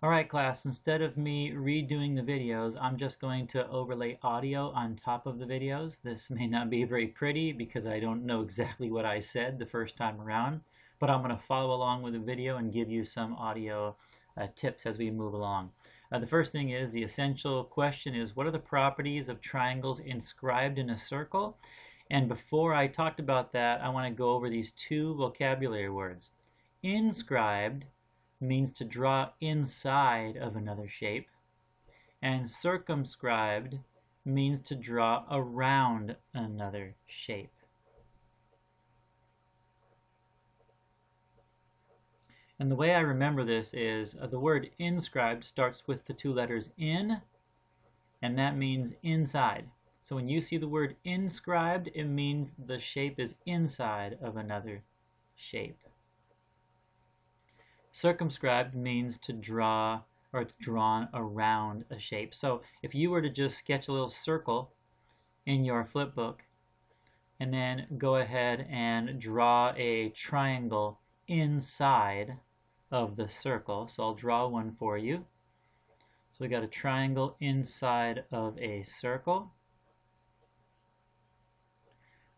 Alright class, instead of me redoing the videos, I'm just going to overlay audio on top of the videos. This may not be very pretty because I don't know exactly what I said the first time around, but I'm going to follow along with the video and give you some audio tips as we move along. The first thing is, the essential question is, what are the properties of triangles inscribed in a circle? And before I talked about that, I want to go over these two vocabulary words. Inscribed means to draw inside of another shape, and circumscribed means to draw around another shape. And the way I remember this is the word inscribed starts with the two letters in, and that means inside. So when you see the word inscribed, it means the shape is inside of another shape. Circumscribed means to draw, or it's drawn around a shape. So if you were to just sketch a little circle in your flip book and then go ahead and draw a triangle inside of the circle, so I'll draw one for you. So we got a triangle inside of a circle.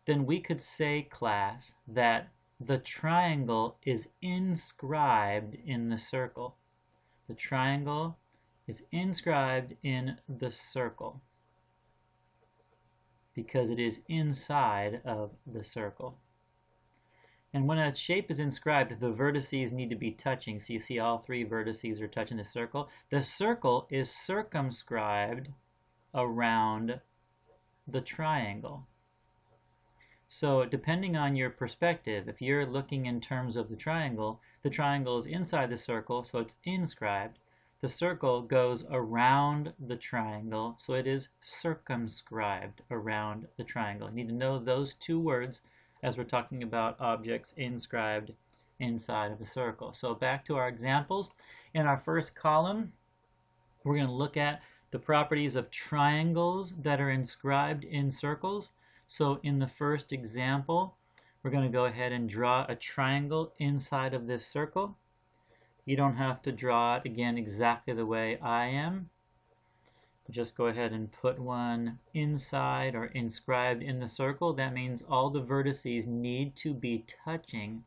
Then we could say, class, that the triangle is inscribed in the circle. The triangle is inscribed in the circle because it is inside of the circle. And when a shape is inscribed, the vertices need to be touching. So you see all three vertices are touching the circle. The circle is circumscribed around the triangle. So depending on your perspective, if you're looking in terms of the triangle is inside the circle, so it's inscribed. The circle goes around the triangle, so it is circumscribed around the triangle. You need to know those two words as we're talking about objects inscribed inside of a circle. So back to our examples. In our first column, we're going to look at the properties of triangles that are inscribed in circles. So in the first example, we're going to go ahead and draw a triangle inside of this circle. You don't have to draw it, again, exactly the way I am. Just go ahead and put one inside or inscribed in the circle. That means all the vertices need to be touching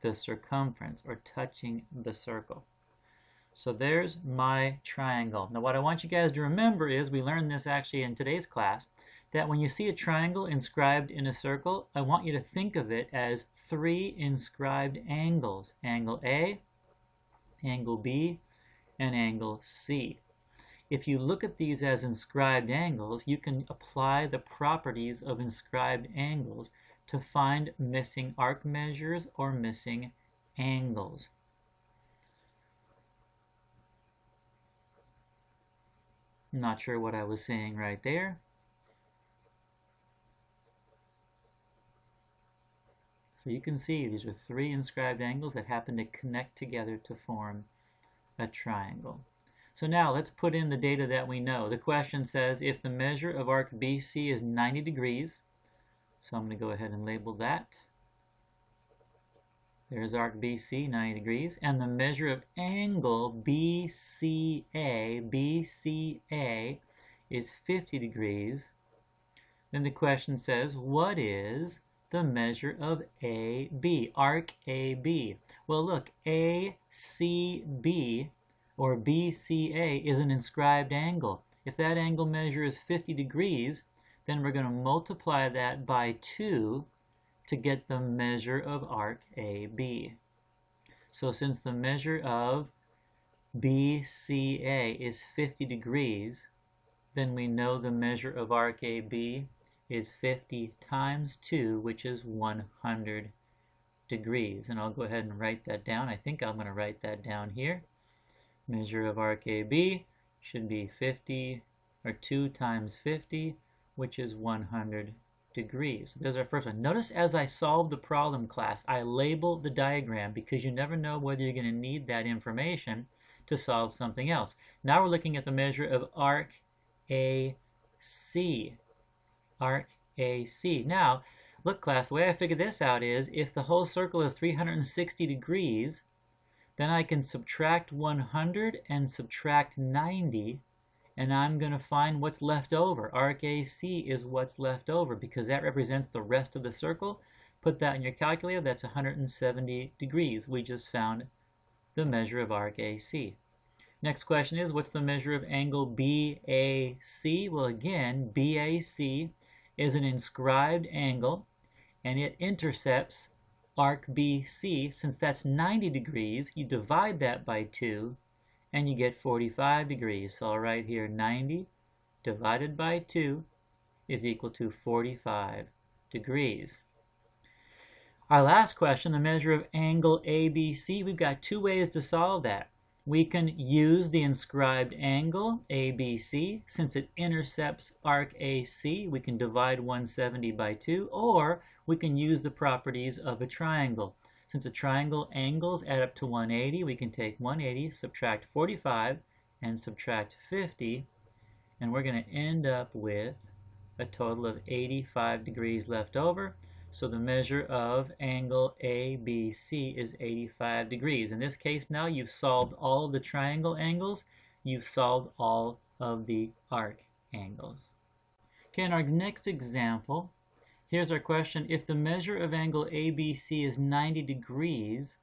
the circumference or touching the circle. So there's my triangle. Now what I want you guys to remember is, we learned this actually in today's class, that when you see a triangle inscribed in a circle, I want you to think of it as three inscribed angles. Angle A, angle B, and angle C. If you look at these as inscribed angles, you can apply the properties of inscribed angles to find missing arc measures or missing angles. I'm not sure what I was saying right there. So you can see these are three inscribed angles that happen to connect together to form a triangle. So now let's put in the data that we know. The question says if the measure of arc BC is 90 degrees, so I'm going to go ahead and label that. There's arc BC, 90 degrees, and the measure of angle BCA is 50 degrees. Then the question says, what is the measure of AB, arc AB? Well, look, ACB or BCA is an inscribed angle. If that angle measure is 50 degrees, then we're going to multiply that by 2 to get the measure of arc AB. So since the measure of BCA is 50 degrees, then we know the measure of arc AB is 50 times 2, which is 100 degrees. And I'll go ahead and write that down. I think I'm going to write that down here. Measure of arc AB should be 50, or 2 times 50, which is 100 degrees. So there's our first one. Notice as I solve the problem, class, I label the diagram because you never know whether you're going to need that information to solve something else. Now we're looking at the measure of arc AC. Arc AC. Now, look class, the way I figured this out is if the whole circle is 360 degrees, then I can subtract 100 and subtract 90, and I'm going to find what's left over. Arc AC is what's left over because that represents the rest of the circle. Put that in your calculator, that's 170 degrees. We just found the measure of arc AC. Next question is, what's the measure of angle BAC? Well, again, BAC is an inscribed angle, and it intercepts arc BC. Since that's 90 degrees, you divide that by 2, and you get 45 degrees. So I'll write here 90 divided by 2 is equal to 45 degrees. Our last question, the measure of angle ABC, we've got two ways to solve that. We can use the inscribed angle ABC. Since it intercepts arc AC, we can divide 170 by 2, or we can use the properties of a triangle. Since a triangle angles add up to 180, we can take 180, subtract 45, and subtract 50, and we're going to end up with a total of 85 degrees left over. So the measure of angle ABC is 85 degrees. In this case now, you've solved all of the triangle angles. You've solved all of the arc angles. Okay, in our next example, here's our question. If the measure of angle ABC is 90 degrees,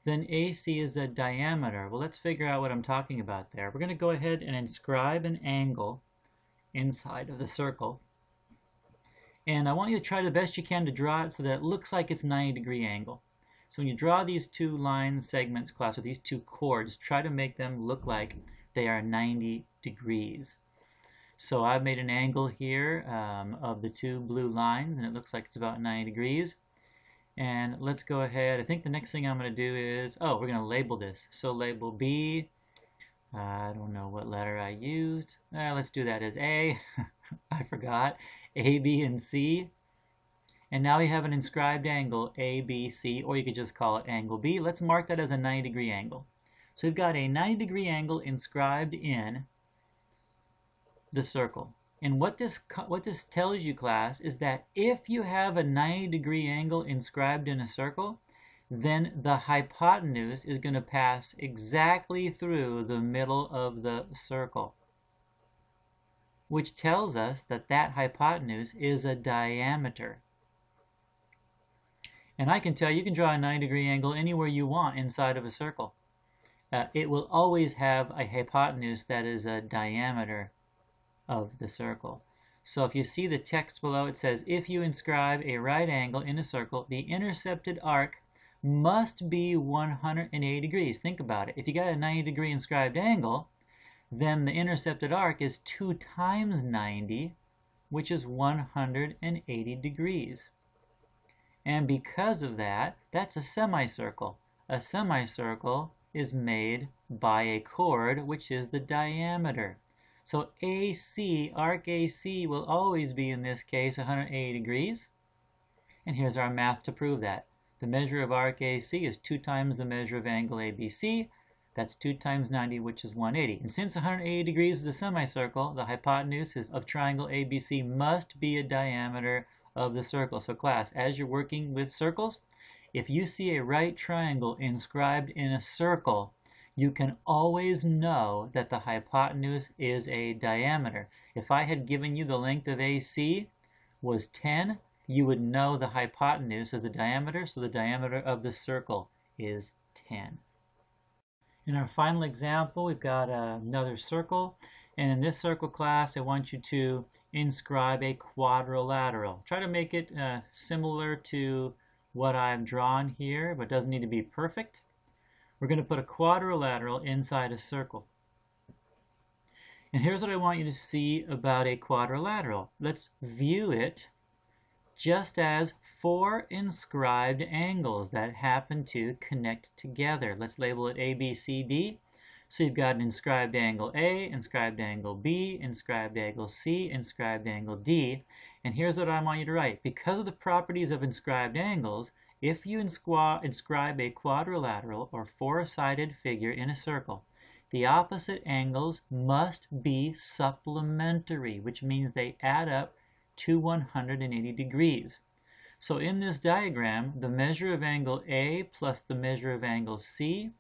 then AC is a diameter. Well, let's figure out what I'm talking about there. We're going to go ahead and inscribe an angle inside of the circle. And I want you to try the best you can to draw it so that it looks like it's 90-degree angle. So when you draw these two line segments, class, or these two chords, try to make them look like they are 90 degrees. So I've made an angle here of the two blue lines, and it looks like it's about 90 degrees. And let's go ahead. I think the next thing I'm going to do is, we're going to label this. So label B. I don't know what letter I used. Let's do that as A. I forgot. A, B, and C. And now we have an inscribed angle ABC, or you could just call it angle B. Let's mark that as a 90-degree angle. So we've got a 90-degree angle inscribed in the circle. And what this tells you, class, is that if you have a 90-degree angle inscribed in a circle, then the hypotenuse is going to pass exactly through the middle of the circle, which tells us that that hypotenuse is a diameter. And I can tell you can draw a 90-degree angle anywhere you want inside of a circle. It will always have a hypotenuse that is a diameter of the circle. So if you see the text below, it says, if you inscribe a right angle in a circle, the intercepted arc must be 180 degrees. Think about it. If you got a 90-degree inscribed angle, then the intercepted arc is 2 times 90, which is 180 degrees. And because of that, that's a semicircle. A semicircle is made by a chord, which is the diameter. So AC, arc AC, will always be, in this case, 180 degrees. And here's our math to prove that. The measure of arc AC is 2 times the measure of angle ABC. That's 2 times 90, which is 180. And since 180 degrees is a semicircle, the hypotenuse of triangle ABC must be a diameter of the circle. So class, as you're working with circles, if you see a right triangle inscribed in a circle, you can always know that the hypotenuse is a diameter. If I had given you the length of AC was 10, you would know the hypotenuse is a diameter, so the diameter of the circle is 10. In our final example, we've got another circle, and in this circle, class, I want you to inscribe a quadrilateral. Try to make it similar to what I've drawn here, but it doesn't need to be perfect. We're going to put a quadrilateral inside a circle. And here's what I want you to see about a quadrilateral. Let's view it just as 4 inscribed angles that happen to connect together. Let's label it A, B, C, D. So you've got an inscribed angle A, inscribed angle B, inscribed angle C, inscribed angle D. And here's what I want you to write. Because of the properties of inscribed angles, if you inscribe a quadrilateral or 4-sided figure in a circle, the opposite angles must be supplementary, which means they add up to 180 degrees. So in this diagram, the measure of angle A plus the measure of angle C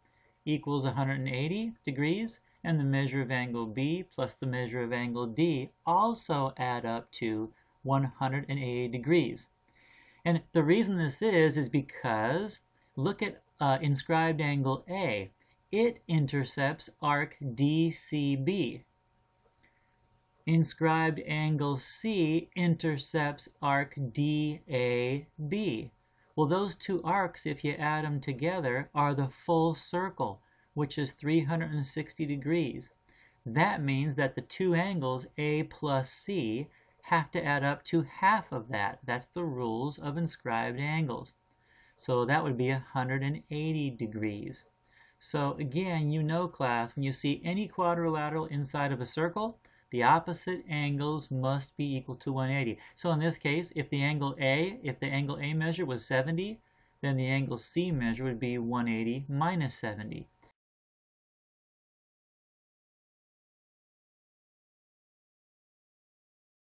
equals 180 degrees, and the measure of angle B plus the measure of angle D also add up to 180 degrees. And the reason this is because look at inscribed angle A. It intercepts arc DCB. Inscribed angle C intercepts arc DAB. Well, those two arcs, if you add them together, are the full circle, which is 360 degrees. That means that the two angles, A plus C, have to add up to half of that. That's the rules of inscribed angles. So that would be 180 degrees. So again, you know, class, when you see any quadrilateral inside of a circle, the opposite angles must be equal to 180. So in this case, if the angle A measure was 70, then the angle C measure would be 180 minus 70.